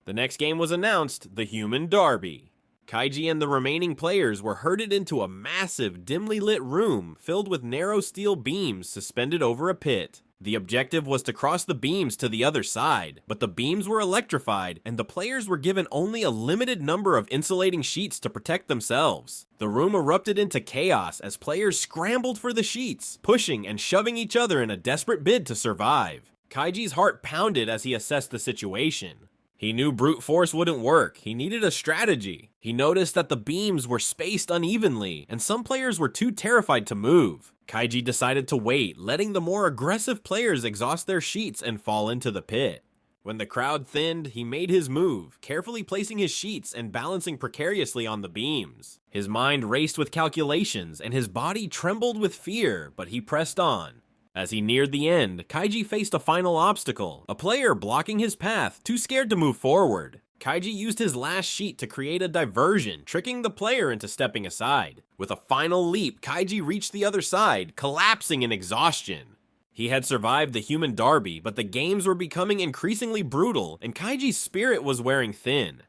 The next game was announced, the Human Derby. Kaiji and the remaining players were herded into a massive, dimly lit room filled with narrow steel beams suspended over a pit. The objective was to cross the beams to the other side, but the beams were electrified and the players were given only a limited number of insulating sheets to protect themselves. The room erupted into chaos as players scrambled for the sheets, pushing and shoving each other in a desperate bid to survive. Kaiji's heart pounded as he assessed the situation. He knew brute force wouldn't work. He needed a strategy. He noticed that the beams were spaced unevenly, and some players were too terrified to move. Kaiji decided to wait, letting the more aggressive players exhaust their sheets and fall into the pit. When the crowd thinned, he made his move, carefully placing his sheets and balancing precariously on the beams. His mind raced with calculations, and his body trembled with fear, but he pressed on. As he neared the end, Kaiji faced a final obstacle, a player blocking his path, too scared to move forward. Kaiji used his last sheet to create a diversion, tricking the player into stepping aside. With a final leap, Kaiji reached the other side, collapsing in exhaustion. He had survived the Human Derby, but the games were becoming increasingly brutal, and Kaiji's spirit was wearing thin.